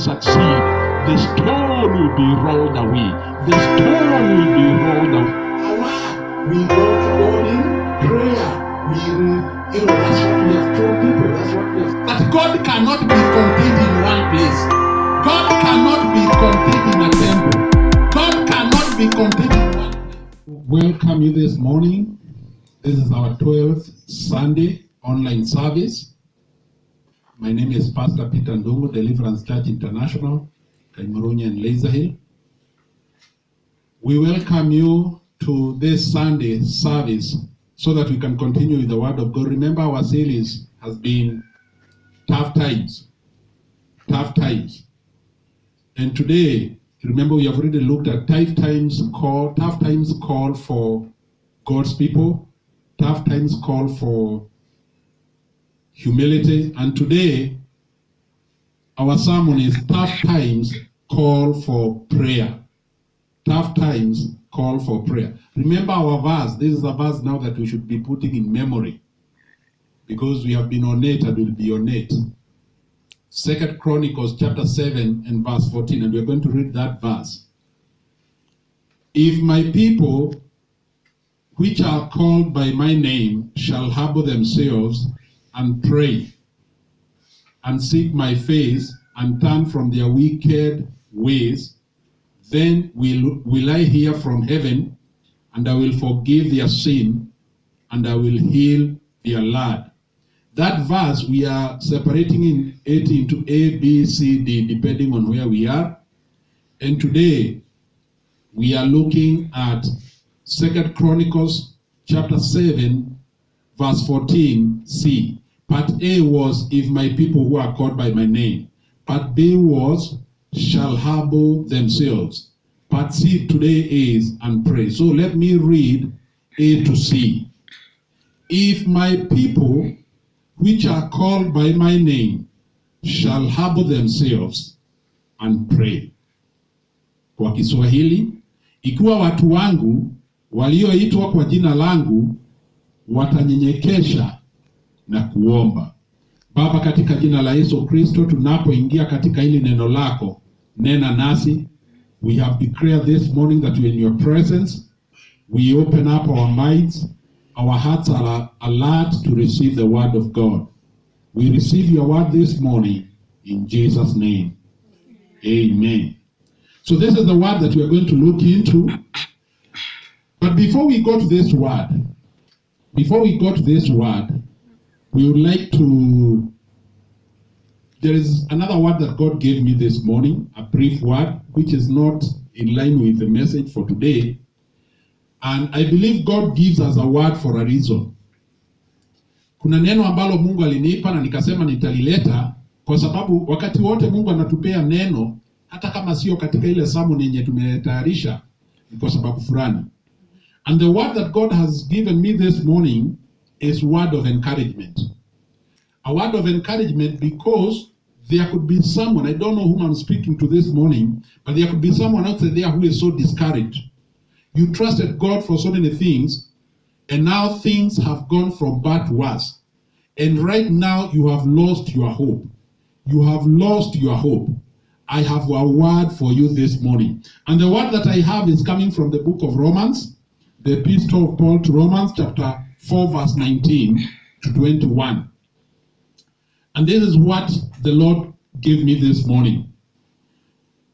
succeed, the stone will be rolled away. The stone will be rolled away. We go to God in prayer. That's what we have told people. That's what we have. But God cannot be contained in one place. God cannot be contained in a temple. God cannot be contained in one place. Welcome you this morning. This is our 12th Sunday online service. My name is Pastor Peter Ndungu, Deliverance Church International, Kaimurunya and Laser Hill. We welcome you to this Sunday service so that we can continue with the Word of God. Remember, our series has been Tough Times. Tough Times. And today, remember, we have already looked at tough times call for God's people. Tough times call for humility. And today, our sermon is Tough Times Call for Prayer. Tough times call for prayer. Remember our verse. This is a verse now that we should be putting in memory, because we have been on it and will be on it. 2 Chronicles chapter 7 and verse 14, and we're going to read that verse. If my people, which are called by my name, shall humble themselves and pray and seek my face and turn from their wicked ways, then will I hear from heaven, and I will forgive their sin, and I will heal their land. That verse, we are separating it into A, B, C, D, depending on where we are. And today, we are looking at 2 Chronicles chapter 7, verse 14c. Part A was, if my people who are called by my name. Part B was, shall humble themselves. Part C today is, and pray. So let me read A to C. If my people, which are called by my name, shall humble themselves and pray. Kwa Kiswahili, ikiwa watu wangu walioitwa kwa jina langu watanyenyekesha na kuomba. Baba, katika jina la Yesu Kristo, tunapoingia katika hili neno lako, nena nasi. We have declared this morning that we're in your presence. We open up our minds. Our hearts are alert to receive the word of God. We receive your word this morning in Jesus' name. Amen. So this is the word that we are going to look into. But before we go to this word, we would like to, there is another word that God gave me this morning, a brief word, which is not in line with the message for today. And I believe God gives us a word for a reason. Kuna neno ambalo Mungu alinipa na nikasema nitalileta kwa sababu wakati wote Mungu anatupea neno, hata kama sio katika ile sermon yenye tumetayarisha, ni kwa sababu fulani. And the word that God has given me this morning is word of encouragement. A word of encouragement, because there could be someone, I don't know whom I'm speaking to this morning, but there could be someone out there who is so discouraged. You trusted God for so many things, and now things have gone from bad to worse. And right now you have lost your hope. You have lost your hope. I have a word for you this morning. And the word that I have is coming from the book of Romans, the epistle of Paul to Romans, chapter 4, verse 19 to 21. And this is what the Lord gave me this morning.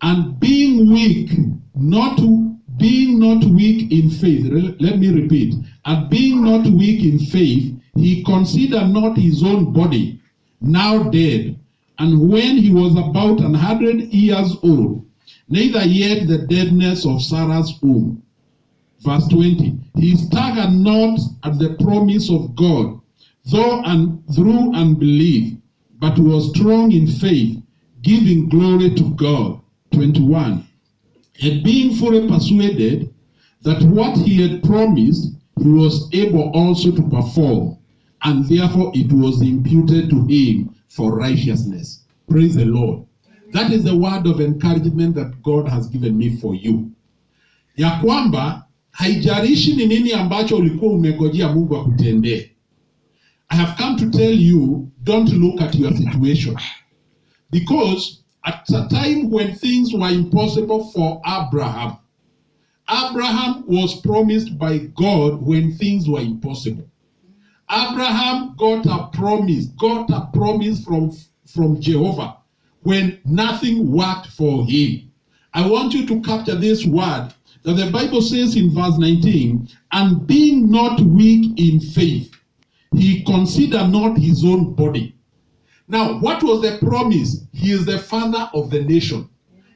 And being not weak in faith. Let me repeat. And being not weak in faith, he considered not his own body, now dead, and when he was about 100 years old, neither yet the deadness of Sarah's womb. Verse 20. He staggered not at the promise of God, though and through unbelief, but was strong in faith, giving glory to God. 21. And being fully persuaded that what he had promised, he was able also to perform, and therefore it was imputed to him for righteousness. Praise the Lord. That is the word of encouragement that God has given me for you. Ya kwamba, haijalishi ni nini ambacho ulikuwa umegojea Mungu akutendee. I have come to tell you, don't look at your situation. Because at a time when things were impossible for Abraham. Abraham was promised by God when things were impossible. Abraham got a promise from Jehovah when nothing worked for him. I want you to capture this word that the Bible says in verse 19, and being not weak in faith, he considered not his own body. Now, what was the promise? He is the father of the nation.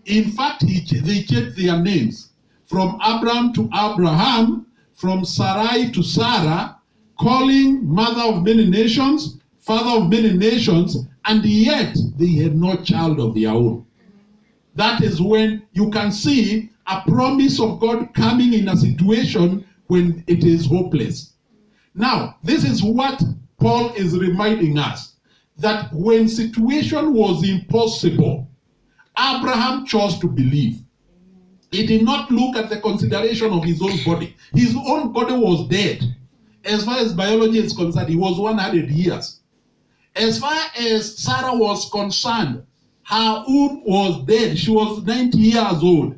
In fact, they changed their names from Abraham to Abraham, from Sarai to Sarah, calling mother of many nations, father of many nations, and yet they had no child of their own. That is when you can see a promise of God coming in a situation when it is hopeless. Now, this is what Paul is reminding us, that when situation was impossible, Abraham chose to believe. He did not look at the consideration of his own body. His own body was dead. As far as biology is concerned, he was 100 years. As far as Sarah was concerned, her womb was dead. She was 90 years old.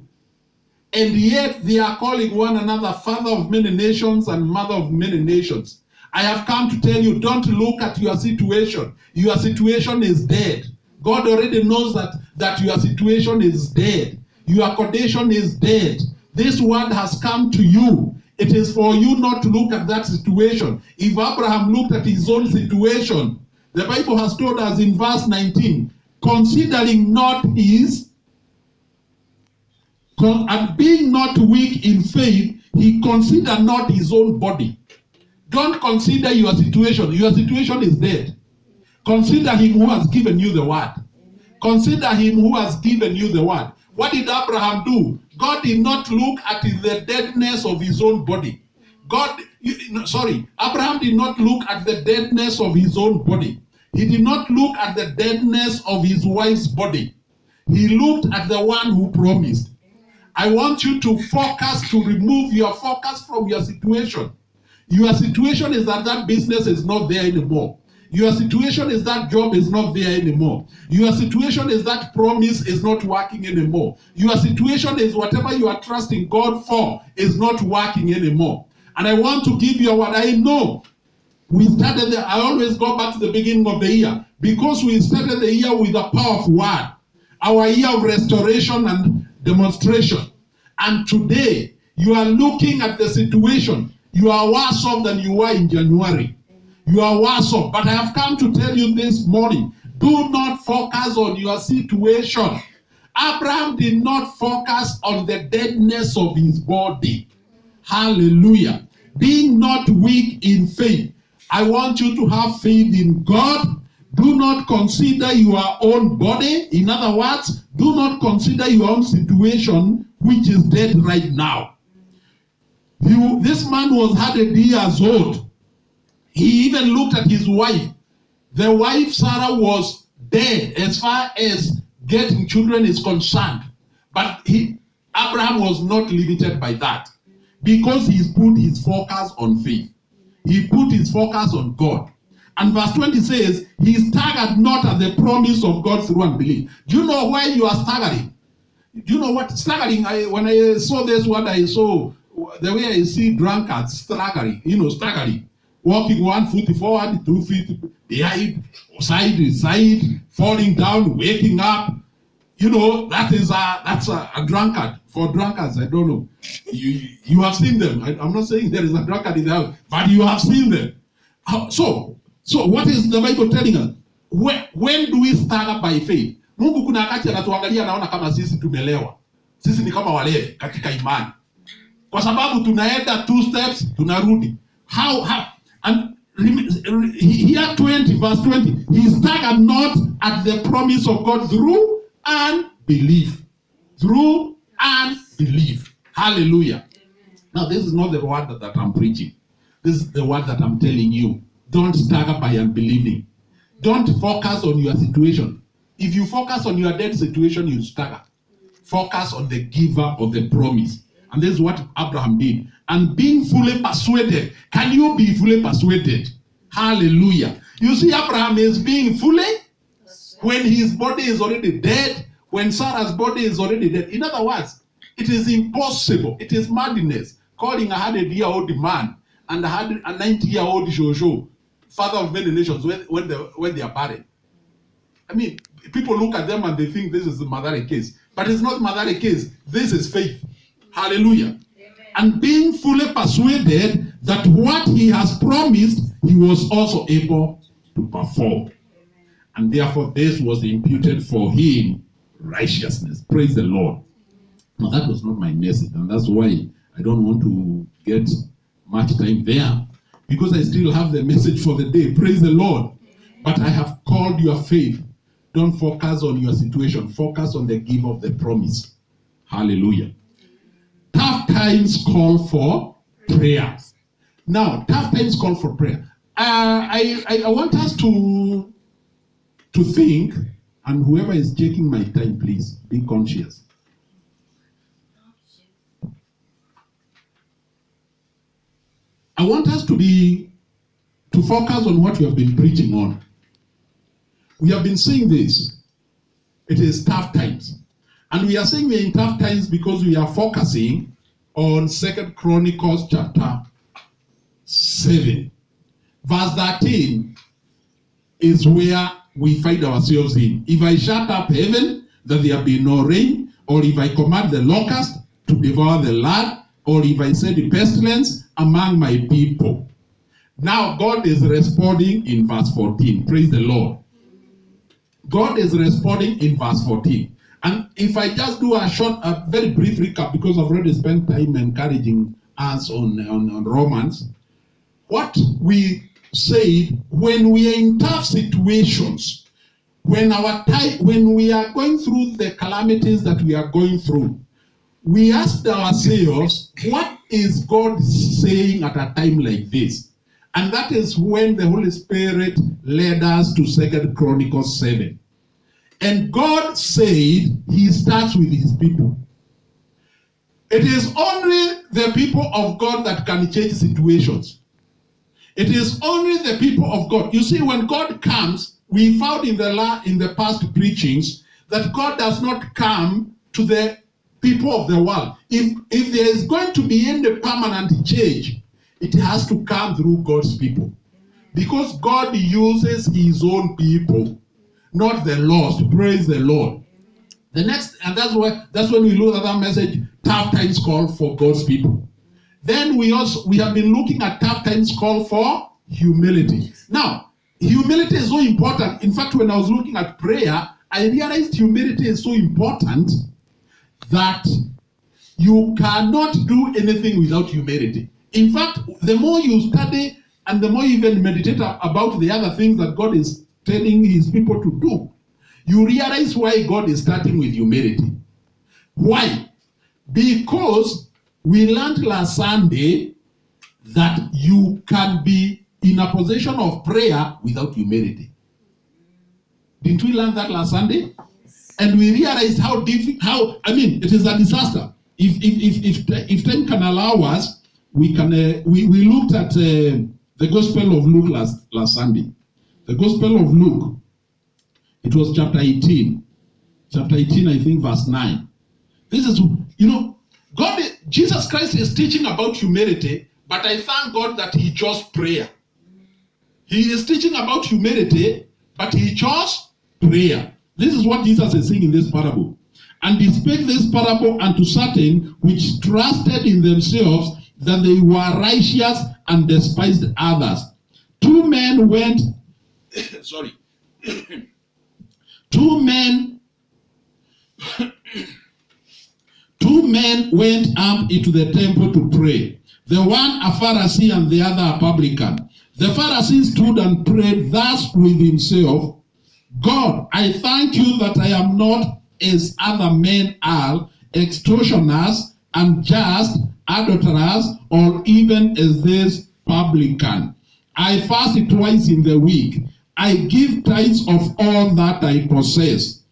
And yet they are calling one another father of many nations and mother of many nations. I have come to tell you, don't look at your situation. Your situation is dead. God already knows that your situation is dead. Your condition is dead. This word has come to you. It is for you not to look at that situation. If Abraham looked at his own situation, the Bible has told us in verse 19, considering not his, and being not weak in faith, he considered not his own body. Don't consider your situation. Your situation is dead. Consider him who has given you the word. Consider him who has given you the word. What did Abraham do? God did not look at the deadness of his own body. Abraham did not look at the deadness of his own body. He did not look at the deadness of his wife's body. He looked at the one who promised. I want you to focus, to remove your focus from your situation. Your situation is that business is not there anymore. Your situation is that job is not there anymore. Your situation is that promise is not working anymore. Your situation is whatever you are trusting God for is not working anymore. And I want to give you what I know. I always go back to the beginning of the year because we started the year with a powerful word. Our year of restoration and demonstration. And today, you are looking at the situation. You are worse off than you were in January. You are worse off. But I have come to tell you this morning, do not focus on your situation. Abraham did not focus on the deadness of his body. Hallelujah. Being not weak in faith. I want you to have faith in God. Do not consider your own body. In other words, do not consider your own situation, which is dead right now. This man was 100 years old. He even looked at his wife. The wife, Sarah, was dead as far as getting children is concerned. But Abraham was not limited by that because he put his focus on faith. He put his focus on God. And verse 20 says, he staggered not at the promise of God through unbelief. Do you know why you are staggering? Do you know what staggering? When I saw this word, I saw the way I see drunkards staggering. Staggering. Walking 1 foot forward, 2 feet behind, side, falling down, waking up. That's a drunkard. For drunkards, I don't know. You have seen them. I'm not saying there is a drunkard in the house, but you have seen them. So what is the Bible telling us? When do we stagger by faith? Mungu kuna wakati anatuangalia naona kama sisi tumelewa. Sisi ni kama walevi katika imani. Kwa sababu tunaenda 2 steps, tunarudi. And here 20, verse 20, he staggered not at the promise of God through unbelief. Through unbelief. Hallelujah. Now this is not the word that I'm preaching. This is the word that I'm telling you. Don't stagger by unbelieving. Don't focus on your situation. If you focus on your dead situation, you stagger. Focus on the giver of the promise. And this is what Abraham did. And being fully persuaded. Can you be fully persuaded? Hallelujah. You see, Abraham is being fully when his body is already dead, when Sarah's body is already dead. In other words, it is impossible. It is madness calling a 100-year-old man and a 90-year-old Jojo father of many nations when they are barren. I mean, people look at them and they think this is the Mathare case. But it's not Mathare case. This is faith. Hallelujah. Amen. And being fully persuaded that what he has promised, he was also able to perform. Amen. And therefore, this was imputed for him righteousness. Praise the Lord. Now, that was not my message. And that's why I don't want to get much time there. Because I still have the message for the day. Praise the Lord. But I have called your faith. Don't focus on your situation. Focus on the giver of the promise. Hallelujah. Tough times call for prayer. Now, tough times call for prayer. I want us to think, and whoever is taking my time, please be conscious. I want us to focus on what we have been preaching on. We have been saying this. It is tough times. And we are saying we are in tough times because we are focusing on 2 Chronicles chapter 7. Verse 13 is where we find ourselves in. If I shut up heaven, that there be no rain, or if I command the locust to devour the land, or if I send a pestilence among my people. Now God is responding in verse 14. Praise the Lord. God is responding in verse 14. And if I just do a very brief recap, because I've already spent time encouraging us on Romans, what we said, when we are in tough situations, when we are going through the calamities that we are going through, we asked ourselves, what is God saying at a time like this? And that is when the Holy Spirit led us to 2 Chronicles 7. And God said he starts with his people. It is only the people of God that can change situations. It is only the people of God. You see, when God comes, we found in the past preachings that God does not come to the people of the world. If there is going to be any permanent change, it has to come through God's people. Because God uses his own people, not the lost. Praise the Lord. The next, and that's when we look at that message, tough times call for God's people. Then we have been looking at tough times call for humility. Now, humility is so important. In fact, when I was looking at prayer, I realized humility is so important that you cannot do anything without humility. In fact, the more you study and the more you even meditate about the other things that God is telling his people to do, you realize why God is starting with humility. Why? Because we learned last Sunday that you can be in a position of prayer without humility. Didn't we learn that last Sunday? And we realized it is a disaster. If time can allow us, we looked at the Gospel of Luke last Sunday. The Gospel of Luke, it was chapter 18. Chapter 18, I think, verse 9. This is, Jesus Christ is teaching about humility, but I thank God that he chose prayer. He is teaching about humility, but he chose prayer. This is what Jesus is saying in this parable. And he spake this parable unto certain which trusted in themselves that they were righteous and despised others. Two men went up into the temple to pray. The one a Pharisee and the other a publican. The Pharisee stood and prayed thus with himself, God, I thank you that I am not as other men are, extortioners, unjust, adulterers, or even as this publican. I fast twice in the week. I give tithes of all that I possess.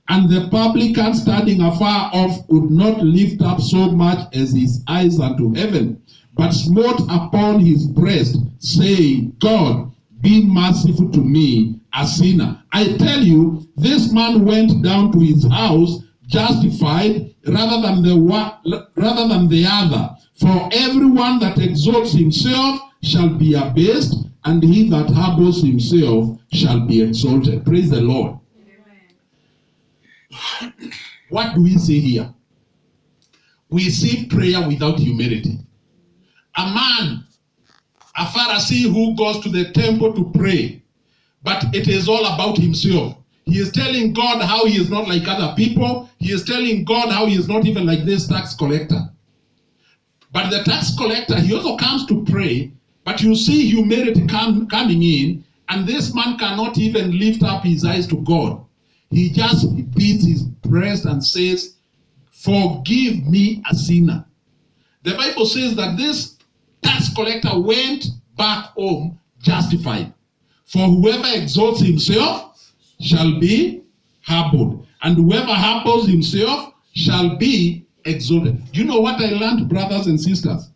And the publican standing afar off would not lift up so much as his eyes unto heaven, but smote upon his breast, saying, God, be merciful to me, a sinner. I tell you, this man went down to his house justified rather than the other. For everyone that exalts himself shall be abased, and he that humbles himself shall be exalted. Praise the Lord. Amen. What do we see here? We see prayer without humility. A man, a Pharisee who goes to the temple to pray, but it is all about himself. He is telling God how he is not like other people. He is telling God how he is not even like this tax collector. But the tax collector, he also comes to pray, but you see humility coming in, and this man cannot even lift up his eyes to God. He just beats his breast and says, "Forgive me, a sinner." The Bible says that this tax collector went back home justified. For whoever exalts himself shall be humbled, and whoever humbles himself shall be exalted. Do you know what I learned, brothers and sisters?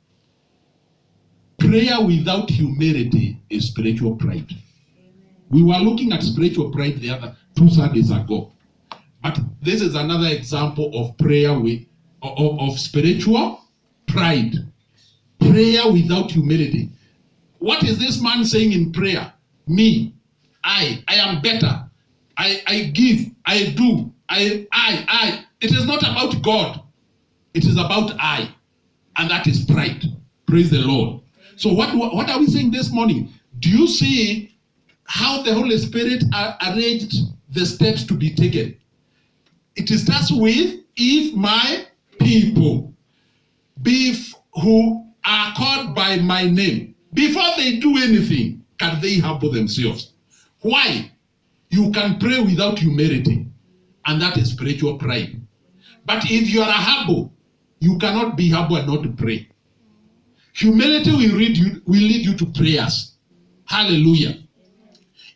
Prayer without humility is spiritual pride. We were looking at spiritual pride the other 2 Sundays ago. But this is another example of prayer of spiritual pride. Prayer without humility. What is this man saying in prayer? Me, I am better. I give, I do, I. It is not about God. It is about I. And that is pride. Praise the Lord. So what are we saying this morning? Do you see how the Holy Spirit arranged the steps to be taken? It starts with, if my people who are called by my name, before they do anything, can they humble themselves? Why? You can pray without humility, and that is spiritual pride. But if you are humble, you cannot be humble and not pray. Humility will lead you to prayers. Hallelujah.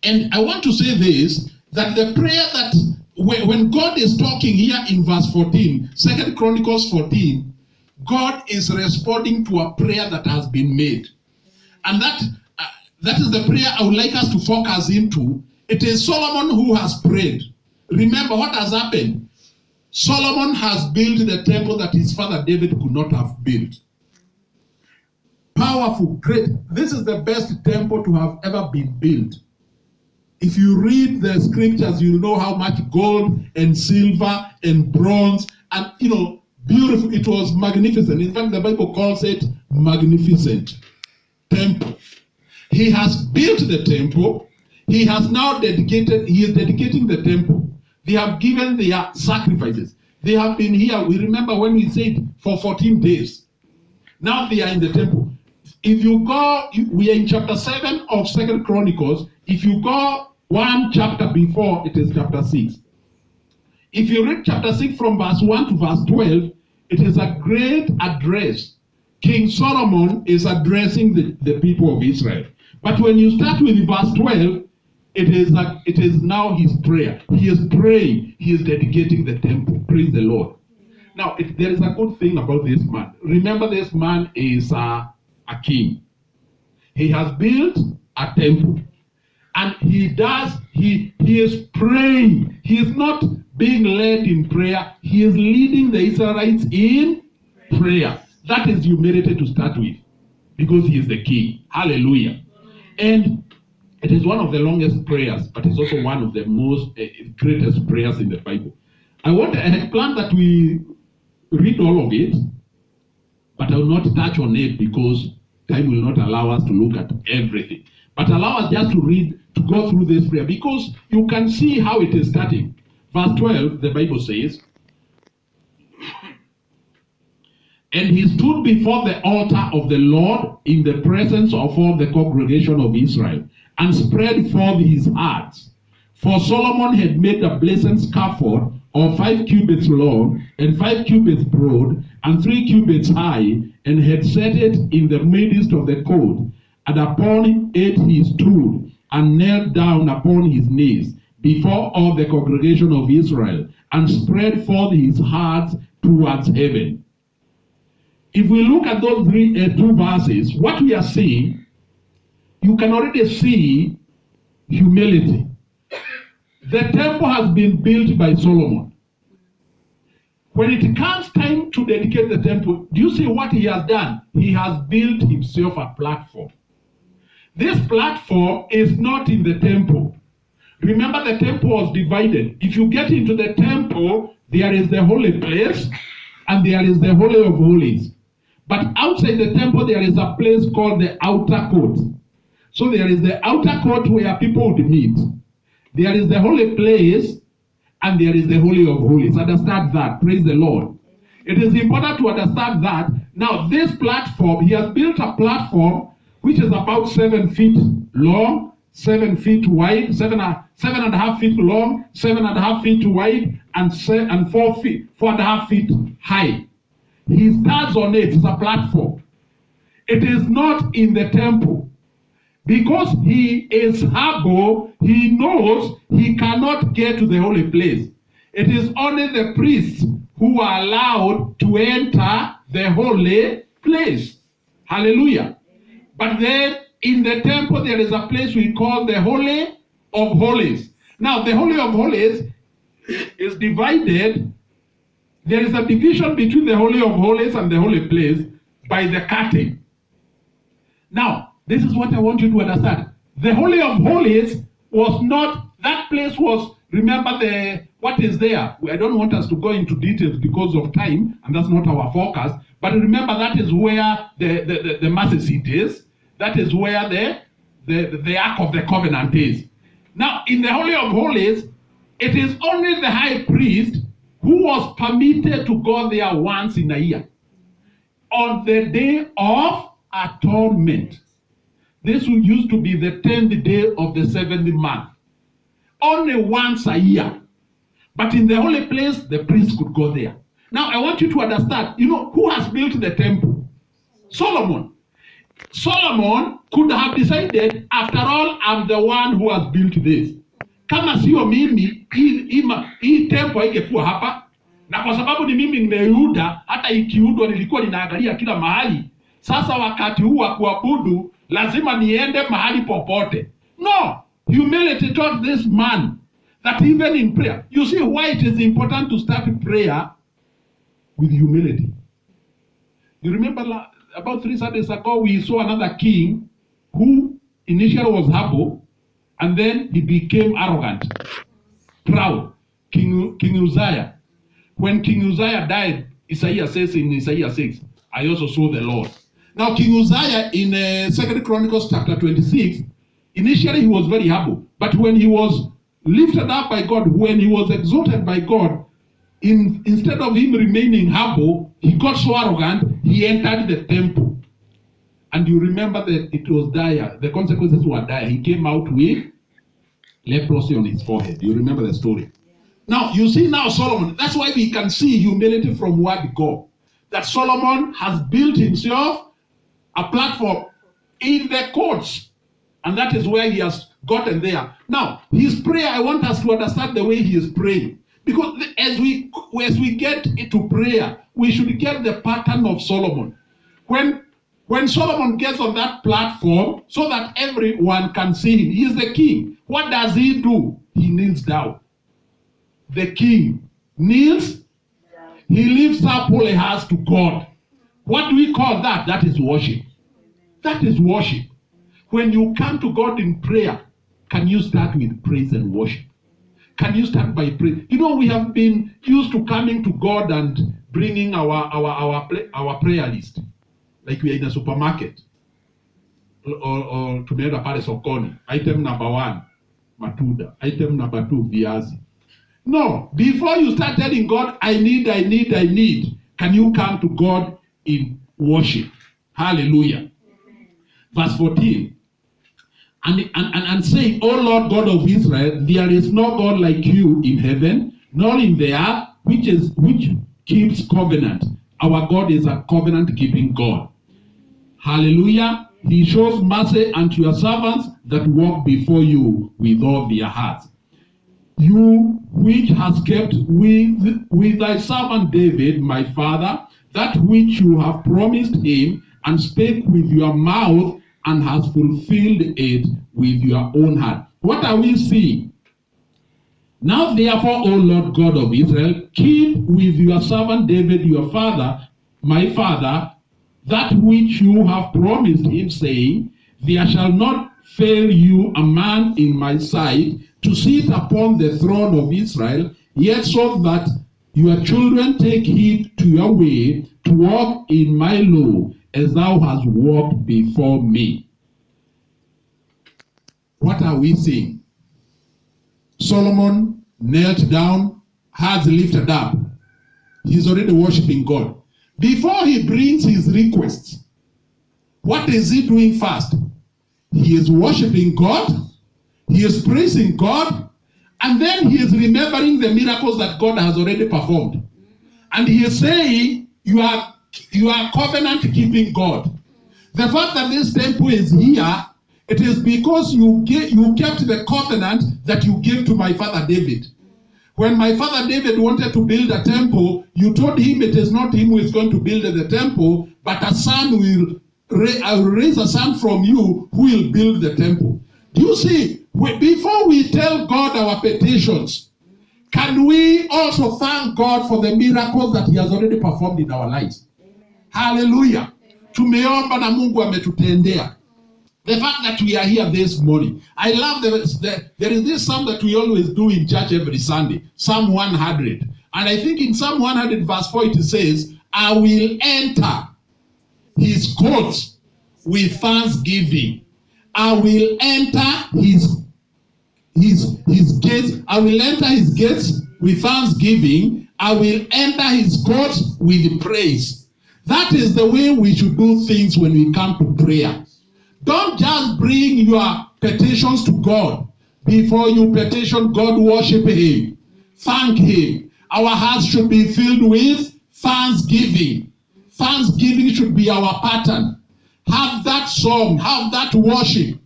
And I want to say this, that the prayer that, when God is talking here in verse 14, 2 Chronicles 14, God is responding to a prayer that has been made. And that is the prayer I would like us to focus into. It is Solomon who has prayed. Remember what has happened. Solomon has built the temple that his father David could not have built. Powerful, great. This is the best temple to have ever been built. If you read the scriptures, you'll know how much gold and silver and bronze and, beautiful. It was magnificent. In fact, the Bible calls it magnificent temple. He has built the temple. He has now he is dedicating the temple. They have given their sacrifices. They have been here. We remember when we said for 14 days. Now they are in the temple. If you go, we are in chapter 7 of 2 Chronicles. If you go one chapter before, it is chapter 6. If you read chapter 6 from verse 1 to verse 12, it is a great address. King Solomon is addressing the people of Israel. But when you start with verse 12, it is now his prayer. He is praying. He is dedicating the temple. Praise the Lord. Now, there is a good thing about this man. Remember, this man is a king. He has built a temple. And he is praying. He is not being led in prayer. He is leading the Israelites in prayer. That is humility to start with. Because he is the king. Hallelujah. And it is one of the longest prayers, but it's also one of the most greatest prayers in the Bible. I had planned that we read all of it, but I will not touch on it because time will not allow us to look at everything. But allow us just to go through this prayer, because you can see how it is starting. Verse 12, the Bible says, "And he stood before the altar of the Lord in the presence of all the congregation of Israel, and spread forth his hands. For Solomon had made a blazing scaffold of 5 cubits long, and 5 cubits broad, and 3 cubits high, and had set it in the midst of the court. And upon it he stood, and knelt down upon his knees before all the congregation of Israel, and spread forth his hands towards heaven." If we look at those two verses, what we are seeing, you can already see humility. The temple has been built by Solomon. When it comes time to dedicate the temple, do you see what he has done? He has built himself a platform. This platform is not in the temple. Remember, the temple was divided. If you get into the temple, there is the holy place and there is the Holy of Holies. But outside the temple, there is a place called the outer court. So there is the outer court where people would meet. There is the holy place and there is the Holy of Holies. Understand that. Praise the Lord. It is important to understand that. Now, this platform, he has built a platform which is about 7 feet long, 7 feet wide, 7.5 feet long, 7.5 feet wide, and 4.5 feet high. He stands on it. It's a platform. It is not in the temple. Because he is humble, he knows he cannot get to the holy place. It is only the priests who are allowed to enter the holy place. Hallelujah. But then in the temple there is a place we call the Holy of Holies. Now the Holy of Holies is divided. There is a division between the Holy of Holies and the holy place by the curtain. Now, this is what I want you to understand. The Holy of Holies was not, that place was, remember what is there. I don't want us to go into details because of time, and that's not our focus. But remember, that is where the mercy seat is. That is where the Ark of the Covenant is. Now, in the Holy of Holies, it is only the high priest who was permitted to go there once in a year. On the Day of Atonement. This used to be the 10th day of the 7th month. Only once a year. But in the holy place, the priest could go there. Now, I want you to understand, who has built the temple? Solomon. Solomon could have decided, after all, I'm the one who has built this. Kama sio mimi, hii temple haingekuwa hapa. Na kwa sababu ni mimi nimeiunda, hata ikiundwa nilikuwa ninaangalia kila mahali. Sasa wakati huu wa kuabudu, lazima niende mahali popote. No, humility taught this man that even in prayer, you see why it is important to start prayer with humility. You remember about 3 Sundays ago, we saw another king who initially was humble and then he became arrogant, proud. King Uzziah. When King Uzziah died, Isaiah says in Isaiah 6, I also saw the Lord. Now, King Uzziah in 2 Chronicles chapter 26, initially he was very humble. But when he was lifted up by God, when he was exalted by God, instead of him remaining humble, he got so arrogant, he entered the temple. And you remember that it was dire. The consequences were dire. He came out with leprosy on his forehead. You remember the story. Now, you see now Solomon. That's why we can see humility from word God. That Solomon has built himself a platform in the courts. And that is where he has gotten there. Now, his prayer, I want us to understand the way he is praying. Because as we get into prayer, we should get the pattern of Solomon. When Solomon gets on that platform, so that everyone can see him, he is the king. What does he do? He kneels down. The king kneels down. He lifts up holy hands to God. What do we call that? That is worship. That is worship. When you come to God in prayer, can you start with praise and worship? Can you start by praise? We have been used to coming to God and bringing our prayer list. Like we are in a supermarket. Or tumeenda pale sokoni. Item number 1, matunda. Item number 2, viazi. No, before you start telling God, I need, can you come to God in worship? Hallelujah. Verse 14. And say, O Lord God of Israel, there is no God like you in heaven, nor in the earth, which keeps covenant. Our God is a covenant-keeping God. Hallelujah. He shows mercy unto your servants that walk before you with all their hearts. You which has kept with thy servant David, my father, that which you have promised him, and spake with your mouth, and has fulfilled it with your own hand. What are we seeing? Now therefore, O Lord God of Israel, keep with your servant David your father, my father, that which you have promised him, saying, there shall not fail you a man in my sight to sit upon the throne of Israel, yet so that your children take heed to your way to walk in my law, as thou hast walked before me. What are we seeing? Solomon knelt down, hands lifted up. He's already worshiping God. Before he brings his requests, what is he doing first? He is worshiping God, he is praising God, and then he is remembering the miracles that God has already performed. And he is saying, you are covenant-keeping God. The fact that this temple is here, it is because you kept the covenant that you gave to my father David. When my father David wanted to build a temple, you told him it is not him who is going to build the temple, but a son I will raise a son from you who will build the temple. Do you see, before we tell God our petitions, can we also thank God for the miracles that he has already performed in our lives? Amen. Hallelujah. Tumeomba na Mungu ametutendea. The fact that we are here this morning. I love there is this psalm that we always do in church every Sunday. Psalm 100. And I think in Psalm 100 verse 4 it says, I will enter his courts with thanksgiving. I will enter his gates. I will enter his gates with thanksgiving. I will enter his courts with praise. That is the way we should do things when we come to prayer. Don't just bring your petitions to God. Before you petition God, worship him. Thank him. Our hearts should be filled with thanksgiving. Thanksgiving should be our pattern. Have that song, have that worship.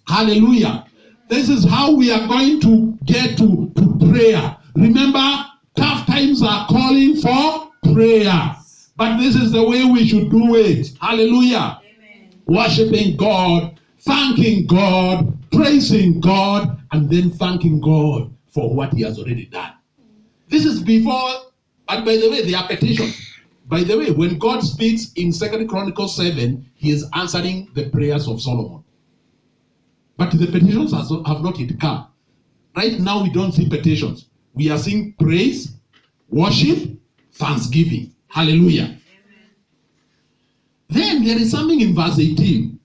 Hallelujah. This is how we are going to get to prayer. Remember, tough times are calling for prayer. But this is the way we should do it. Hallelujah. Amen. Worshiping God, thanking God, praising God, and then thanking God for what he has already done. This is before, and by the way, they are petitions. By the way, when God speaks in 2 Chronicles 7, he is answering the prayers of Solomon. But the petitions have not yet come. Right now, we don't see petitions. We are seeing praise, worship, thanksgiving. Hallelujah. Amen. Then there is something in verse 18.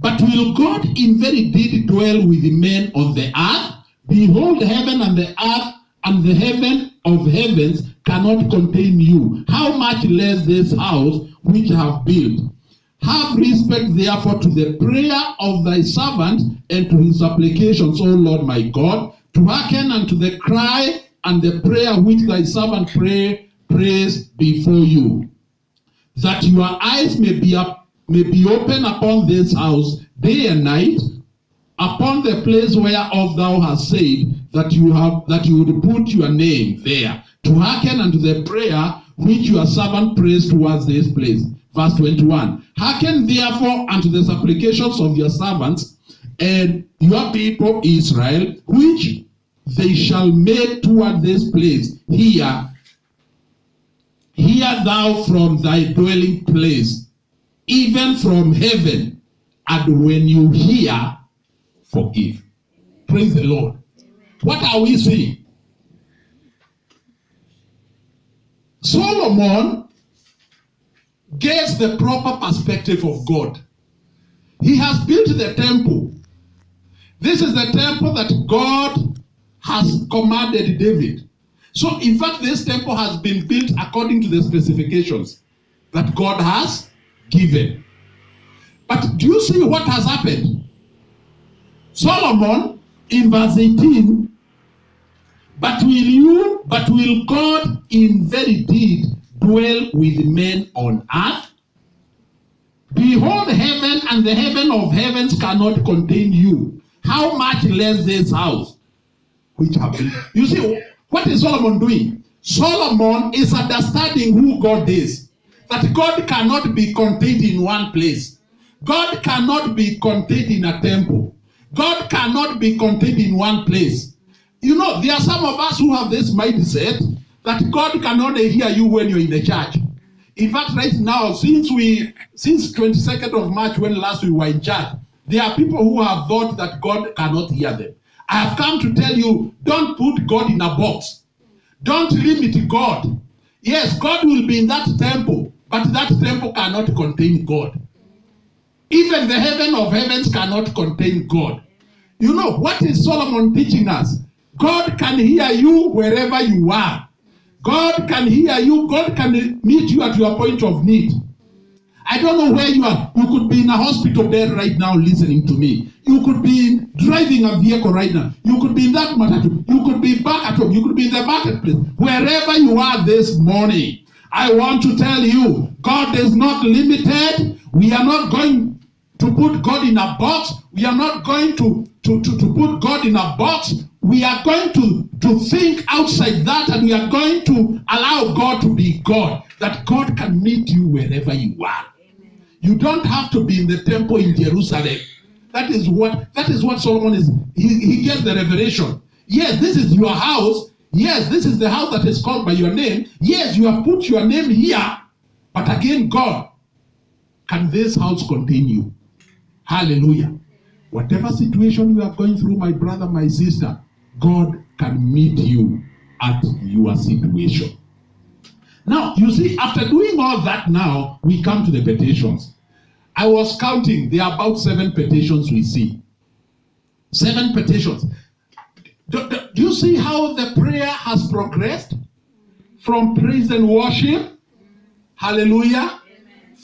But will God in very deed dwell with men on the earth? Behold, heaven and the earth and the heaven of heavens cannot contain you. How much less this house which I have built? Have respect therefore to the prayer of thy servant and to his supplications, O Lord my God, to hearken unto the cry and the prayer which thy servant prays before you, that your eyes may be open upon this house day and night, upon the place whereof thou hast said that you would put your name there, to hearken unto the prayer which your servant prays towards this place. Verse 21. Hearken therefore unto the supplications of your servants and your people Israel, which they shall make toward this place. Hear thou from thy dwelling place, even from heaven, and when you hear, forgive. Praise the Lord. What are we seeing? Solomon gets the proper perspective of God. He has built the temple. This is the temple that God has commanded David. So in fact, this temple has been built according to the specifications that God has given. But do you see what has happened? Solomon in verse 18, but will God in very deed dwell with men on earth? Behold, heaven and the heaven of heavens cannot contain you. How much less this house which have been. You see, what is Solomon doing? Solomon is understanding who God is. That God cannot be contained in one place. God cannot be contained in a temple. God cannot be contained in one place. You know, there are some of us who have this mindset that God can only hear you when you're in the church. In fact, right now, since 22nd of March, when last we were in church, there are people who have thought that God cannot hear them. I have come to tell you, don't put God in a box. Don't limit God. Yes, God will be in that temple, but that temple cannot contain God. Even the heaven of heavens cannot contain God. You know, what is Solomon teaching us? God can hear you wherever you are. God can hear you. God can meet you at your point of need. I don't know where you are. You could be in a hospital bed right now listening to me. You could be driving a vehicle right now. You could be in that matatu. You could be back at home. You could be in the marketplace. Wherever you are this morning, I want to tell you, God is not limited. We are not going to put God in a box. We are not going to put God in a box. We are going to think outside that, and we are going to allow God to be God, that God can meet you wherever you are. Amen. You don't have to be in the temple in Jerusalem. That is what Solomon is. He gets the revelation. Yes, this is your house. Yes, this is the house that is called by your name. Yes, you have put your name here. But again, God, can this house contain you? Hallelujah. Whatever situation you are going through, my brother, my sister, God can meet you at your situation. Now, you see, after doing all that now, we come to the petitions. I was counting, there are about 7 petitions we see. 7 petitions. Do you see how the prayer has progressed? From praise and worship, hallelujah,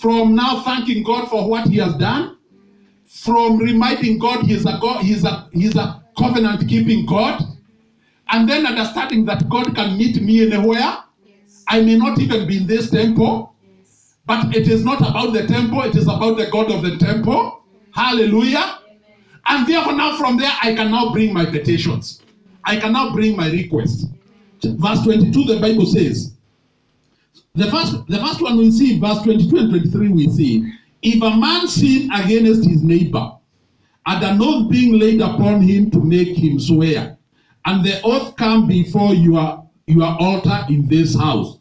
from now thanking God for what he has done, from reminding God he's a covenant-keeping God, and then understanding that God can meet me anywhere. Yes. I may not even be in this temple, yes, but it is not about the temple, it is about the God of the temple. Amen. Hallelujah. Amen. And therefore now from there, I can now bring my petitions. I can now bring my requests. Amen. Verse 22, the Bible says, the first one we see, verse 22 and 23 we see, if a man sin against his neighbor, and an oath being laid upon him to make him swear, and the oath come before your altar in this house,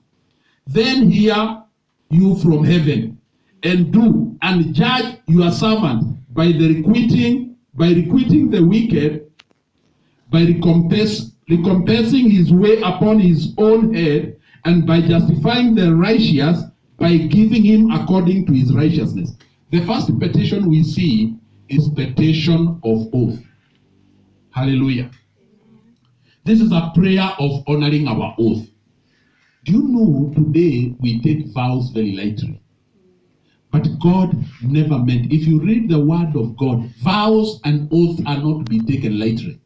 then hear you from heaven, and do and judge your servant by requiting the wicked, by recompensing his way upon his own head, and by justifying the righteous by giving him according to his righteousness. The first petition we see is petition of oath. Hallelujah. This is a prayer of honoring our oath. Do you know today we take vows very lightly? But God never meant, if you read the word of God, vows and oaths are not to be taken lightly.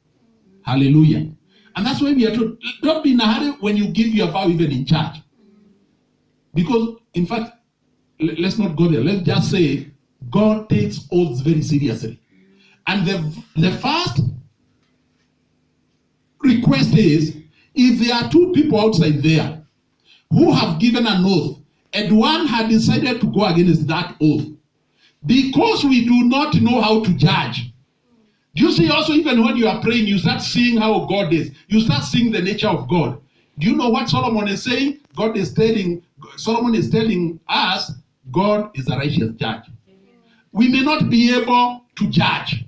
Hallelujah. And that's why we are told, don't be in a hurry when you give your vow even in church. Because, in fact, let's not go there. Let's just say God takes oaths very seriously. And the first request is, if there are 2 people outside there who have given an oath, and one had decided to go against that oath, because we do not know how to judge. Do you see also, even when you are praying, you start seeing how God is. You start seeing the nature of God. Do you know what Solomon is saying? Solomon is telling us, God is a righteous judge. We may not be able to judge,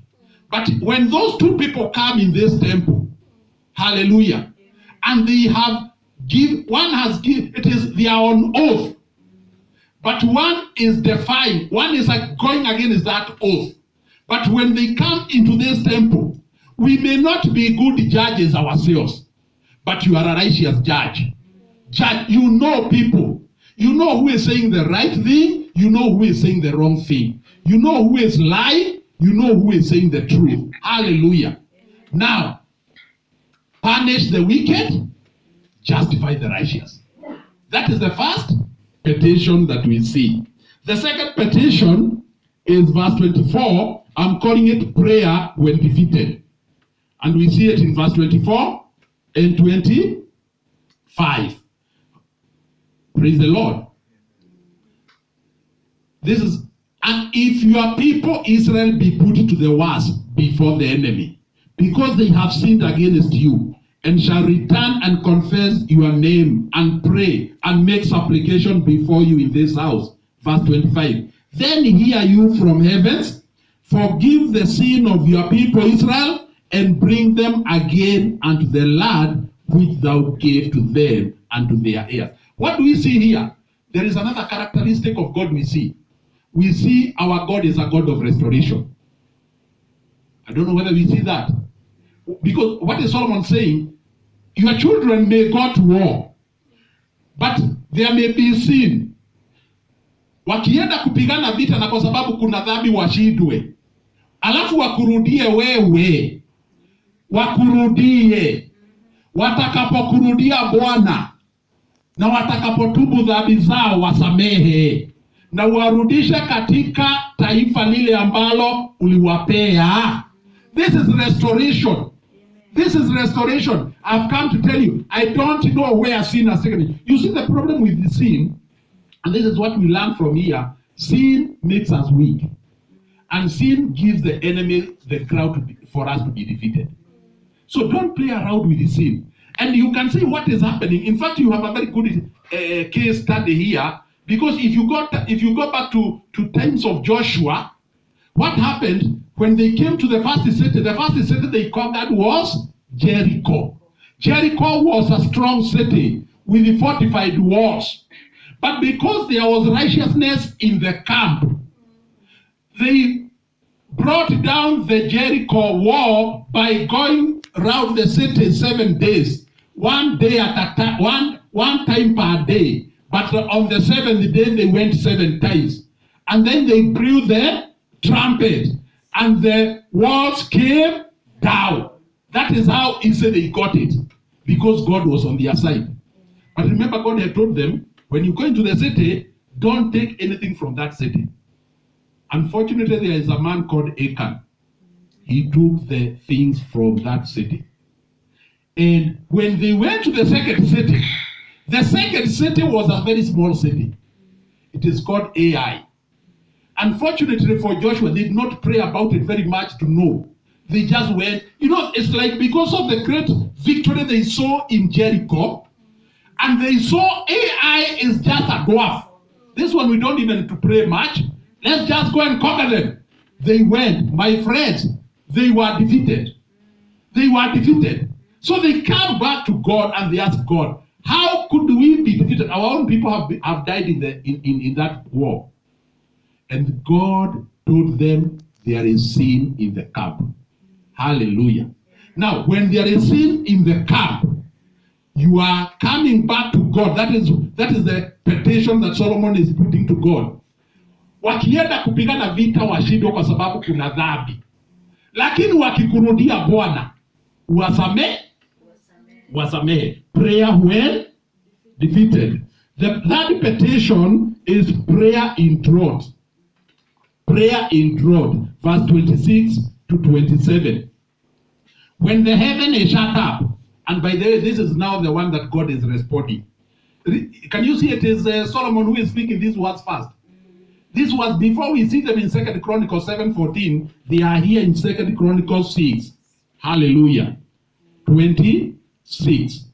but when those 2 people come in this temple, hallelujah, and they have it is their own oath, but one is defying, one is going against that oath. But when they come into this temple, we may not be good judges ourselves, but you are a righteous judge. Judge, you know people. You know who is saying the right thing. You know who is saying the wrong thing. You know who is lying. You know who is saying the truth. Hallelujah. Now, punish the wicked, justify the righteous. That is the first petition that we see. The second petition is verse 24. I'm calling it prayer when defeated. And we see it in verse 24 and 25. Praise the Lord. This is, and if your people Israel be put to the worst before the enemy, because they have sinned against you, and shall return and confess your name and pray and make supplication before you in this house. Verse 25. Then hear you from heavens, forgive the sin of your people Israel, and bring them again unto the land which thou gave to them and to their heirs. What do we see here? There is another characteristic of God we see. We see our God is a God of restoration. I don't know whether we see that. Because what is Solomon saying? Your children may go to war, but there may be sin. Wakienda kupigana vita na kwa sababu kuna dhambi washindwe. Alafu wakurudie wewe. Wakurudie. Watakapokurudia Bwana na watakapotubu dhambi zao wasamehe na warudishe katika taifa lile ambalo uliwapea. This is restoration. This is restoration. I've come to tell you, I don't know where sin has taken it. You see the problem with the sin, and this is what we learn from here. Sin makes us weak. And sin gives the enemy the ground for us to be defeated. So don't play around with the sin. And you can see what is happening. In fact, you have a very good case study here. Because if you go back to times of Joshua, what happened when they came to the first city they conquered was Jericho. Jericho was a strong city with the fortified walls. But because there was righteousness in the camp, they brought down the Jericho wall by going around the city 7 days. One day at a time, one time per day. But on the 7th day, they went 7 times. And then they blew the trumpet. And the walls came down. That is how easy they got it. Because God was on their side. But remember, God had told them, when you go into the city, don't take anything from that city. Unfortunately, there is a man called Achan. He took the things from that city. And when they went to the second city was a very small city. It is called Ai. Unfortunately for Joshua, they did not pray about it very much to know. They just went, it's like because of the great victory they saw in Jericho, and they saw Ai is just a dwarf. This one we don't even need to pray much. Let's just go and conquer them. They went, my friends, they were defeated. They were defeated. So they came back to God and they asked God, how could we be defeated? Our own people have died in that war. And God told them there is sin in the camp. Hallelujah. Now, when there is sin in the camp, you are coming back to God. That is the petition that Solomon is putting to God. Wakienda kupigana vita washindwe kwa sababu kuna dhambi. Lakini wakikurudia Bwana, wasamehe. Prayer when defeated. The third petition is prayer in drought. Prayer in drought. Verse 26 to 27. When the heaven is shut up, and by the way, this is now the one that God is responding. Can you see it is Solomon who is speaking these words first? This was before we see them in 2 Chronicles 7:14. They are here in 2 Chronicles 6. Hallelujah. 26.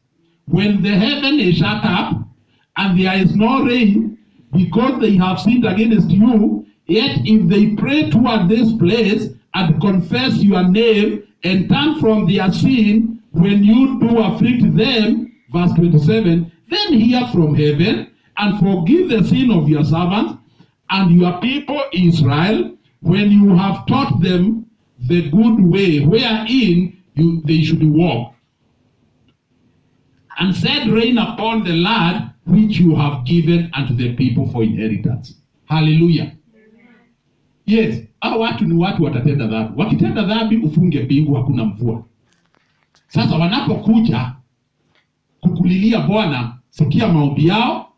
When the heaven is shut up, and there is no rain, because they have sinned against you, yet if they pray toward this place, and confess your name, and turn from their sin, when you do afflict them, verse 27, then hear from heaven, and forgive the sin of your servants, and your people Israel, when you have taught them the good way wherein they should walk, and send rain upon the land which you have given unto the people for inheritance. Hallelujah. Yes, hao watu ni watu watatenda dhambi. Wakitenda dhambi ufunge mbingu hakuna mvua. Sasa wanapokuja kukulilia Bwana, sikia maombi yao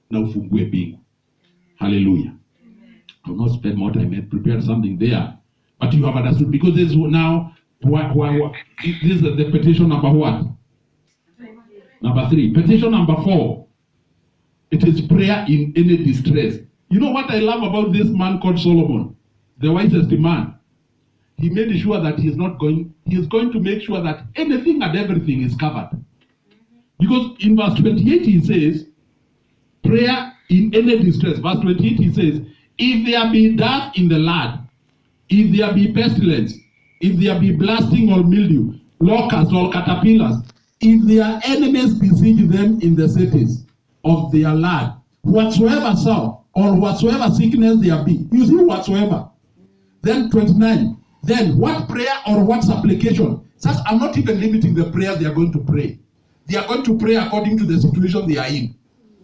na ufungue mbingu. Hallelujah. I will not spend more time. I prepared something there. But you have understood, because this is now, this is the petition number what? Number 3. Petition number 4. It is prayer in any distress. You know what I love about this man called Solomon? The wisest man. he made sure that he is going to make sure that anything and everything is covered. Because in verse 28 he says, prayer in any distress. Verse 28 he says, if there be death in the land, if there be pestilence, if there be blasting or mildew, locusts or caterpillars, if their enemies besiege them in the cities of their land, whatsoever sorrow or whatsoever sickness there be. You see, whatsoever. Then 29. Then what prayer or what supplication? Such, I'm not even limiting the prayer they are going to pray. They are going to pray according to the situation they are in.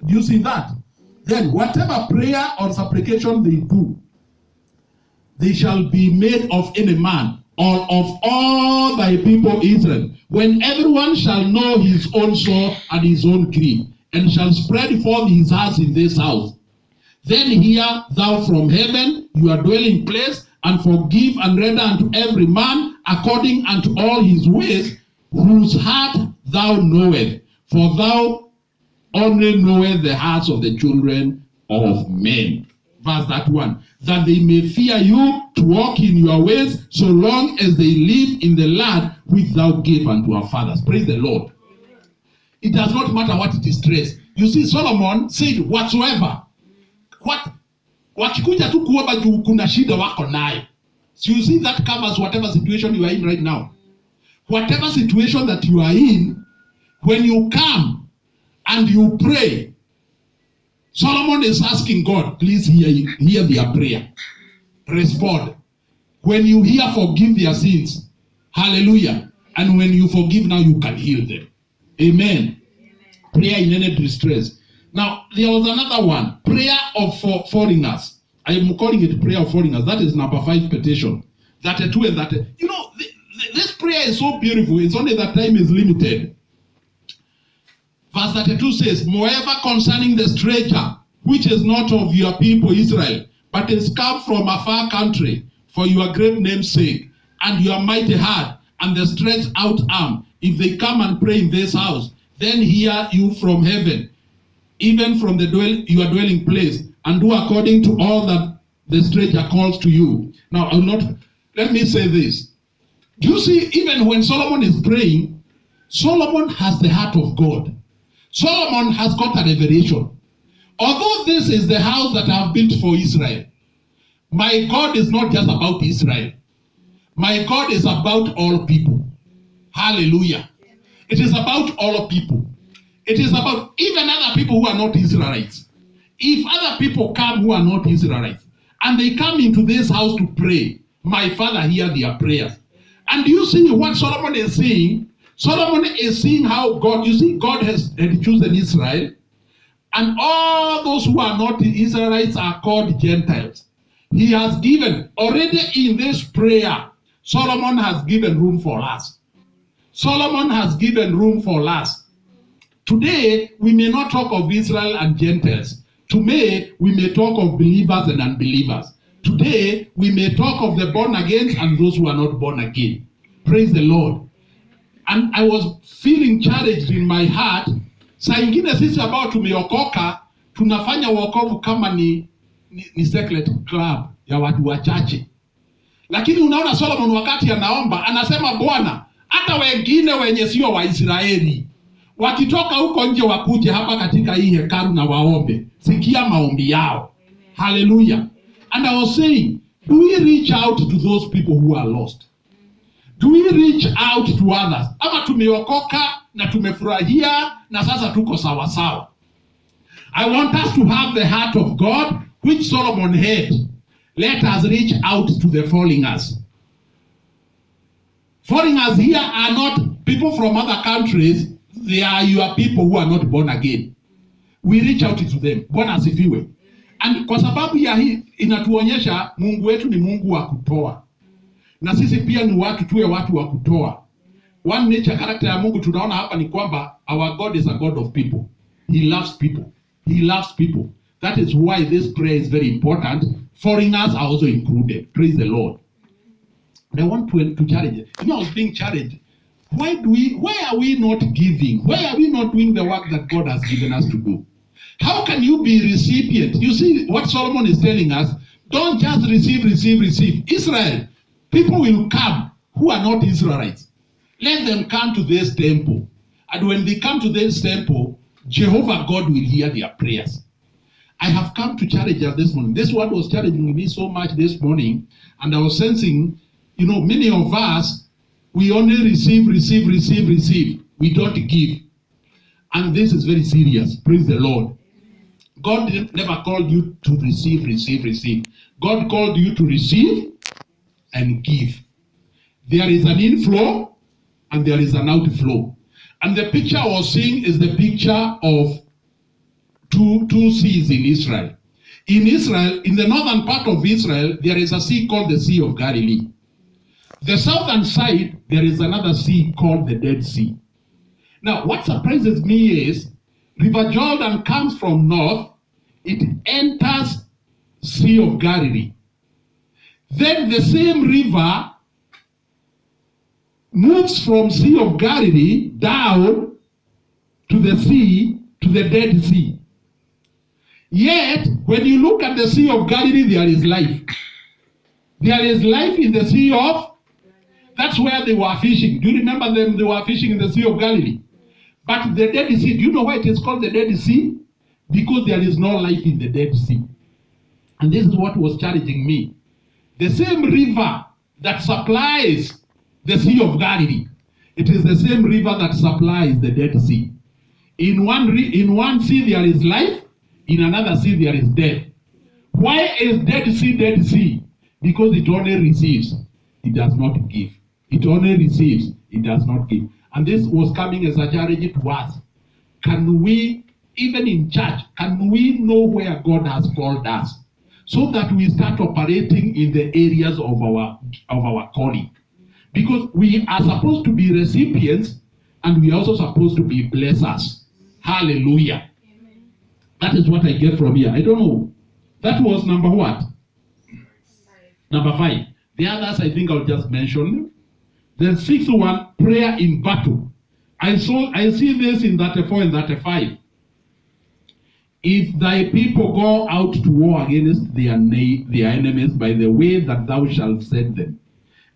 Do you see that? Then whatever prayer or supplication they do, they shall be made of any man or of all thy people Israel, when everyone shall know his own sorrow and his own grief, and shall spread forth his hands in this house. Then hear thou from heaven your dwelling place, and forgive and render unto every man according unto all his ways, whose heart thou knowest. For thou only knowest the hearts of the children of men. Verse 31. That they may fear you to walk in your ways, so long as they live in the land which thou gave unto our fathers. Praise the Lord. It does not matter what distress. You see, Solomon said, whatsoever. Wakikuja tu kuomba juu kuna shida wako nayo. So you see, that covers whatever situation you are in right now. Whatever situation that you are in, when you come and you pray, Solomon is asking God, please hear their prayer. Respond. When you hear, forgive their sins. Hallelujah. And when you forgive, now you can heal them. Amen. Prayer in any distress. Now, there was another one. Prayer of foreigners. I am calling it prayer of foreigners. That is number 5 petition. 32 and 30. You know, this prayer is so beautiful. It's only that time is limited. Verse 32 says, moreover concerning the stranger, which is not of your people Israel, but is come from a far country, for your great name's sake, and your mighty hand, and the stretched out arm, if they come and pray in this house, then hear you from heaven, even from your dwelling place, and do according to all that the stranger calls to you. Now, let me say this. Do you see, even when Solomon is praying, Solomon has the heart of God. Solomon has got a revelation. Although this is the house that I have built for Israel, my God is not just about Israel. My God is about all people. Hallelujah. It is about all people. It is about even other people who are not Israelites. If other people come who are not Israelites, and they come into this house to pray, my Father hear their prayers. And you see what Solomon is saying? Solomon is seeing how God, you see, God had chosen Israel, and all those who are not Israelites are called Gentiles. He has given, already in this prayer, Solomon has given room for us. Solomon has given room for us. Today, we may not talk of Israel and Gentiles. Today, we may talk of believers and unbelievers. Today, we may talk of the born again and those who are not born again. Praise the Lord. And I was feeling challenged in my heart. Saa ingine sisi ambao tumeokoka, tunafanya wokovu kama ni secret club ya watu wachache. Lakini unaona Solomon wakati anaomba, anasema Bwana, hata wengine wenye sio Waisraeli, wakitoka huko nje wakuje hapa katika hii hekalu na waombe. Sikia maombi yao. Hallelujah. And I was saying, do we reach out to those people who are lost? Do we reach out to others? Ama tumeokoka na tumefurahia na sasa tuko sawa sawa. I want us to have the heart of God, which Solomon had. Let us reach out to the foreigners. Foreigners here are not people from other countries. They are your people who are not born again. We reach out to them. Bwana asifiwe. And kwa sababu ya hii inatuonyesha Mungu wetu ni Mungu wa kutoa. Na sisi pia ni watu tuwe watu wa kutoa. One nature character ya Mungu tunaona hapa ni kwamba our God is a God of people. He loves people. He loves people. That is why this prayer is very important. Foreigners are also included. Praise the Lord. And I want to challenge it. You know, I was being challenged. Why are we not giving? Why are we not doing the work that God has given us to do? How can you be recipient? You see what Solomon is telling us? Don't just receive. Israel, People will come who are not Israelites. Let them come to this temple. And when they come to this temple, Jehovah God will hear their prayers. I have come to challenge us this morning. This word was challenging me so much this morning, and I was sensing, many of us, we only receive. We don't give. And this is very serious. Praise the Lord. God never called you to receive. God called you to receive and give. There is an inflow and there is an outflow. And the picture I was seeing is the picture of two seas in Israel. In Israel, in the northern part of Israel, there is a sea called the Sea of Galilee. The southern side, there is another sea called the Dead Sea. Now, what surprises me is, River Jordan comes from north, it enters Sea of Galilee. Then the same river moves from Sea of Galilee down to the sea, to the Dead Sea. Yet, when you look at the Sea of Galilee, there is life. There is life in the Sea of, that's where they were fishing. Do you remember them? They were fishing in the Sea of Galilee. But the Dead Sea, do you know why it is called the Dead Sea? Because there is no life in the Dead Sea. And this is what was challenging me. The same river that supplies the Sea of Galilee, it is the same river that supplies the Dead Sea. In one sea there is life, in another sea there is death. Why is Dead Sea? Because it only receives, it does not give. It only receives, it does not give. And this was coming as a challenge to us. Can we, even in church, can we know where God has called us, so that we start operating in the areas of our calling? Because we are supposed to be recipients, and we are also supposed to be blessers. Hallelujah. Amen. That is what I get from here. I don't know. That was number what? 5. Number 5. The others I think I'll just mention. The 6th one, prayer in battle. I see this in 34 and 35. If thy people go out to war against their enemies by the way that thou shalt set them,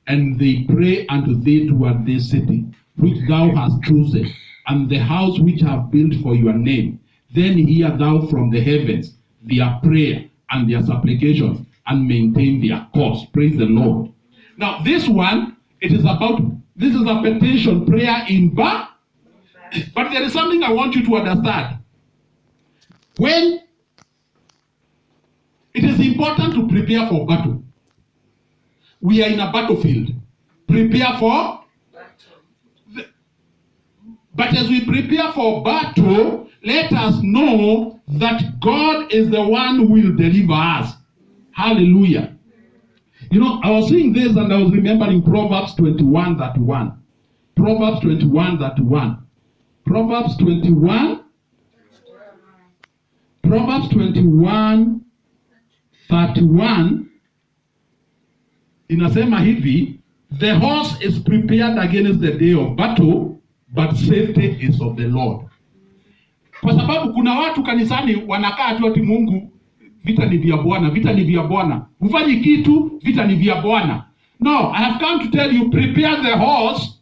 and they pray unto thee toward this city, which thou hast chosen, and the house which I have built for your name, then hear thou from the heavens their prayer and their supplications, and maintain their cause. Praise the Lord. Now this one, this is a petition, prayer in battle. But there is something I want you to understand. When it is important to prepare for battle, we are in a battlefield. Prepare for battle. But as we prepare for battle, let us know that God is the one who will deliver us. Hallelujah. I was seeing this and I was remembering Proverbs 21:31. Proverbs 21:31. Proverbs 21:31 inasema hivi, the horse is prepared against the day of battle, but safety is of the Lord. Kwa sababu kuna watu kanisani wanakaa tu ati Mungu, vita ni vya Bwana, vita ni vya Bwana. Hufanyi kitu, vita ni vya Bwana. No, I have come to tell you, prepare the horse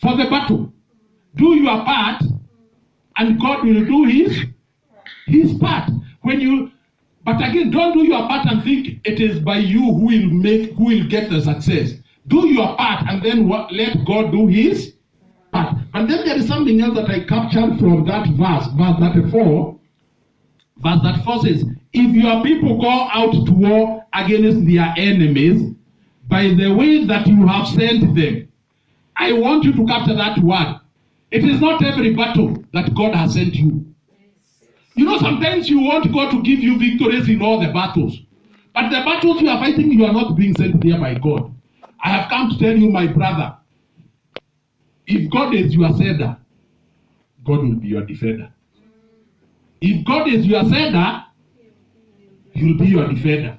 for the battle. Do your part, and God will do his part. But again, don't do your part and think it is by you who will get the success. Do your part and then let God do his part. And then there is something else that I captured from that verse 34. Verse 34 says, if your people go out to war against their enemies by the way that you have sent them. I want you to capture that word. It is not every battle that God has sent you. Sometimes you want God to give you victories in all the battles. But the battles you are fighting, you are not being sent there by God. I have come to tell you, my brother, if God is your sender, God will be your defender. If God is your sender, he will be your defender.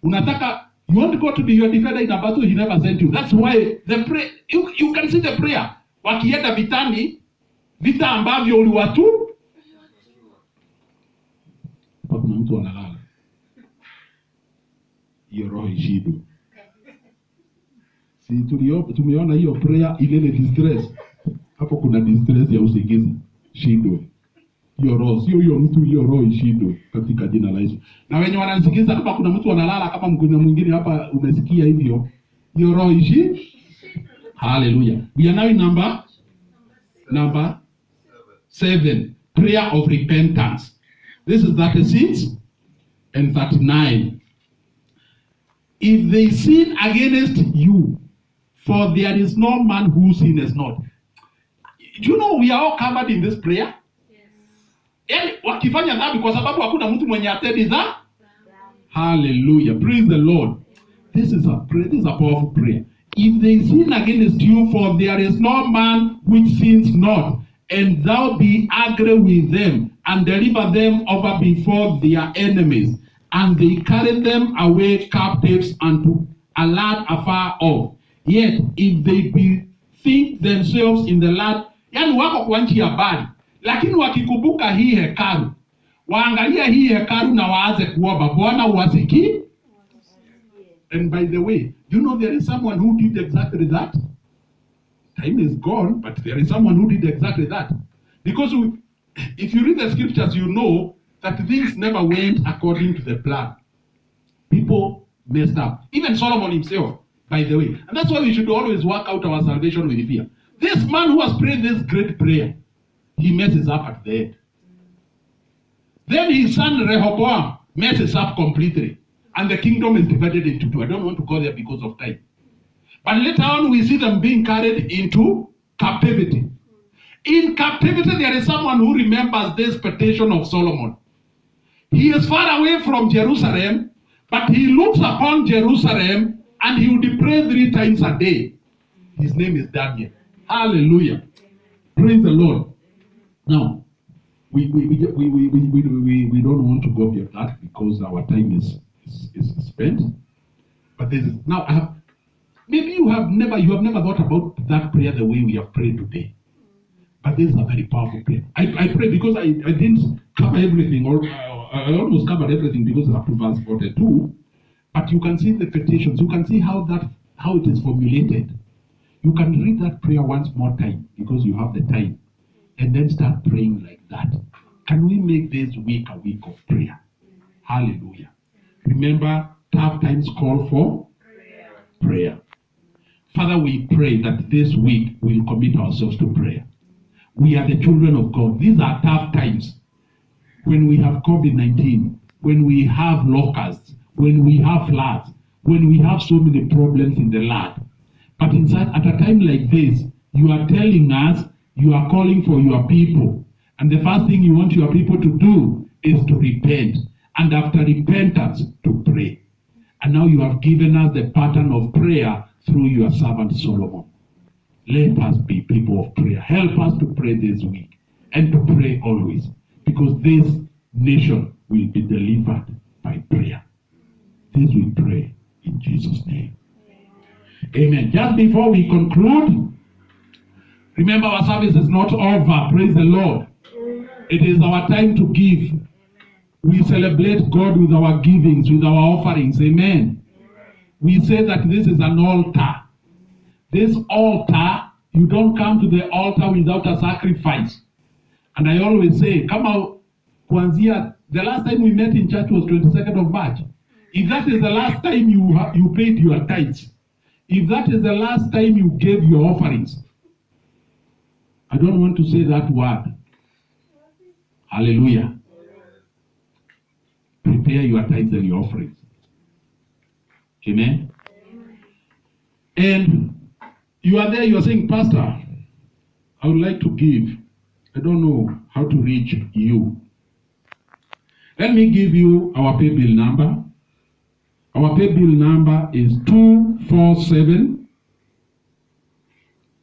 You want God to be your defender in a battle he never sent you. That's why the prayer, you can see the prayer. Wakienda vitani, vita ambavyo uliwatu, kuna mtu analala. Hiyo roho ishidu. Si tumeona hiyo prayer ile distress. Hapo kuna distress ya usingizi. Shindwe. Hiyo roho, sio hiyo mtu, hiyo roho ishindwe katika jina la Yesu. Na wenye wanasikiza, kama kuna mtu analala kama mgonjwa mwingine hapa umesikia hivyo, hiyo roho Hallelujah. We are now in number 7, prayer of repentance. This is 36 and 39. If they sin against you, for there is no man who sinneth not. Do you know we are all covered in this prayer? Yaani wakifanya dhambi kwa sababu hakuna mtu mwenye atendi dhambi. Hallelujah. Praise the Lord. This is a powerful prayer. If they sin against you, for there is no man which sins not, and thou be angry with them, and deliver them over before their enemies, and they carry them away captives unto a land afar off. Yet if they bethink themselves in the land, yani wako kwa nchi ya mbali, lakini wakikumbuka hii hekalu, waangalia hii hekalu na waanze kuomba, Bwana uwasikii. And by the way, you know there is someone who did exactly that. Time is gone, but there is someone who did exactly that. Because if you read the scriptures, you know that things never went according to the plan. People messed up. Even Solomon himself, by the way. And that's why we should always work out our salvation with fear. This man who has prayed this great prayer, he messes up at the end. Then his son Rehoboam messes up completely. And the kingdom is divided into two. I don't want to go there because of time. But later on, we see them being carried into captivity. In captivity, there is someone who remembers this petition of Solomon. He is far away from Jerusalem, but he looks upon Jerusalem and he would pray 3 times a day. His name is Daniel. Hallelujah. Praise the Lord. Now, we don't want to go beyond that because our time is spent. But this is now maybe you have never thought about that prayer the way we have prayed today. But this is a very powerful prayer. I pray because I didn't cover everything, or I almost covered everything because up to verse 42. But you can see the petitions. You can see how it is formulated. You can read that prayer once more time because you have the time, and then start praying like that. Can we make this week a week of prayer? Hallelujah. Remember, tough times call for prayer. Father, we pray that this week we'll commit ourselves to prayer. We are the children of God. These are tough times. When we have COVID-19, when we have locusts, when we have floods, when we have so many problems in the land. But inside, at a time like this, you are telling us, you are calling for your people. And the first thing you want your people to do is to repent. And after repentance, to pray. And now you have given us the pattern of prayer through your servant Solomon. Let us be people of prayer. Help us to pray this week and to pray always, because this nation will be delivered by prayer. This we pray in Jesus' name. Amen. Just before we conclude, remember our service is not over. Praise the Lord. It is our time to give. We celebrate God with our givings, with our offerings. Amen. We say that this is an altar. This altar, you don't come to the altar without a sacrifice. And I always say, come out, Kwanzia, the last time we met in church was 22nd of March. If that is the last time you paid your tithes, if that is the last time you gave your offerings, I don't want to say that word. Hallelujah. Prepare your tithes and your offerings. Amen. And you are there, you are saying, Pastor, I would like to give. I don't know how to reach you. Let me give you our pay bill number. Our pay bill number is 247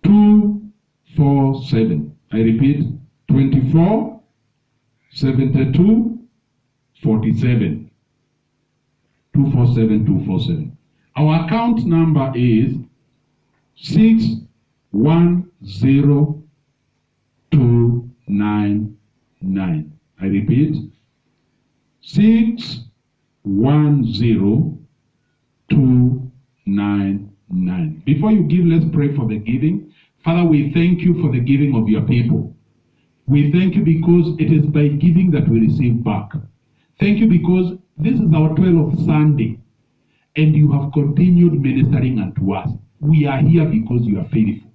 247. I repeat, 24 72 47. 247 247. Our account number is 610299. I repeat, 610299. 9. Before you give, let's pray for the giving. Father, we thank you for the giving of your people. We thank you because it is by giving that we receive back. Thank you because this is our 12th Sunday, and you have continued ministering unto us. We are here because you are faithful.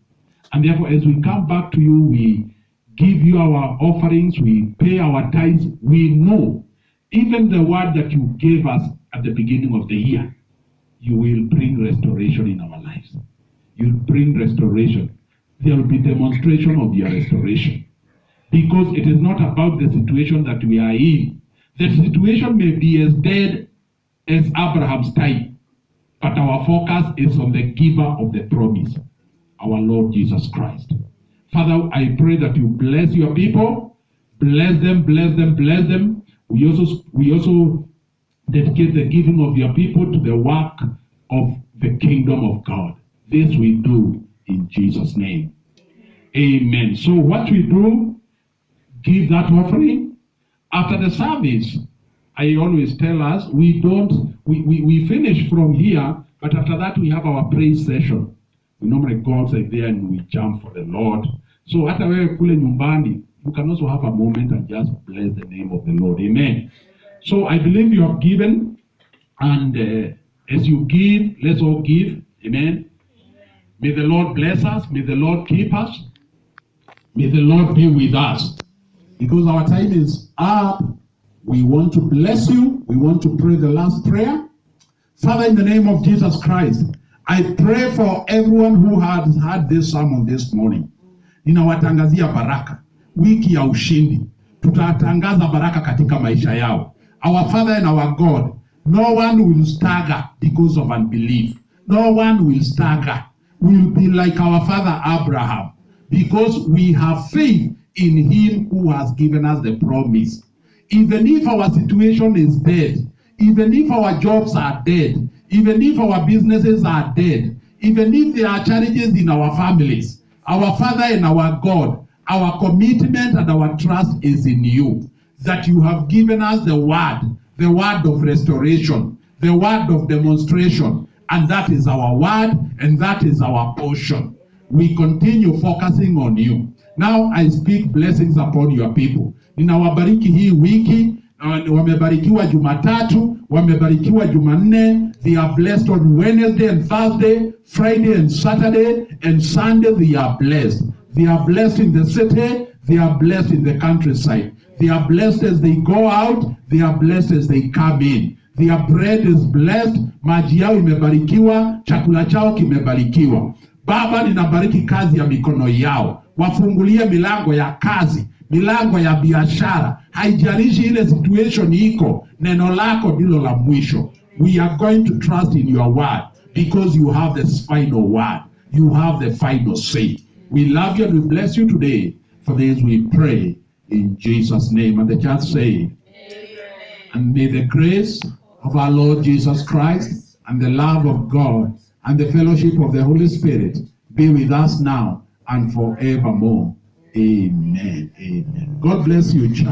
And therefore, as we come back to you, we give you our offerings, we pay our tithes. We know, even the word that you gave us at the beginning of the year, you will bring restoration in our lives. You'll bring restoration. There will be demonstration of your restoration. Because it is not about the situation that we are in. The situation may be as dead as Abraham's time, but our focus is on the giver of the promise, our Lord Jesus Christ. Father, I pray that you bless your people, bless them, bless them, bless them. We also dedicate the giving of your people to the work of the kingdom of God. This we do in Jesus' name. Amen. So what we do, give that offering. After the service, I always tell us, we finish from here, but after that we have our praise session. We normally go outside there and we jump for the Lord. So hata wewe kule nyumbani, you can also have a moment and just bless the name of the Lord. Amen. So I believe you have given, and as you give, let's all give. Amen. May the Lord bless us. May the Lord keep us. May the Lord be with us. Because our time is up, we want to bless you. We want to pray the last prayer. Father, in the name of Jesus Christ, I pray for everyone who has had this sermon this morning. Ninawatangazia baraka. Wiki ya ushindi. Tutatangaza baraka katika maisha yao. Our Father and our God, no one will stagger because of unbelief. No one will stagger. We will be like our father Abraham, because we have faith in him who has given us the promise. Even if our situation is dead, even if our jobs are dead, even if our businesses are dead, even if there are challenges in our families, our Father and our God, our commitment and our trust is in you, that you have given us the word of restoration, the word of demonstration, and that is our word and that is our portion. We continue focusing on you. Now I speak blessings upon your people. Ninawabariki hii wiki, wamebarikiwa Jumatatu, wamebarikiwa Jumanne. They are blessed on Wednesday and Thursday, Friday and Saturday, and Sunday they are blessed. They are blessed in the city, they are blessed in the countryside. They are blessed as they go out, they are blessed as they come in. Their bread is blessed, maji yao imebarikiwa, chakula chao kimebarikiwa. Baba, ninabariki kazi ya mikono yao. Wafungulie milango ya kazi, milango ya biashara. Haijalishi ile situation iko, neno lako ndilo la mwisho. We are going to trust in your word because you have the final word. You have the final say. We love you and we bless you today. For this we pray in Jesus' name. And the church say, and may the grace of our Lord Jesus Christ and the love of God and the fellowship of the Holy Spirit be with us now and forevermore. Amen. Amen. God bless you, child.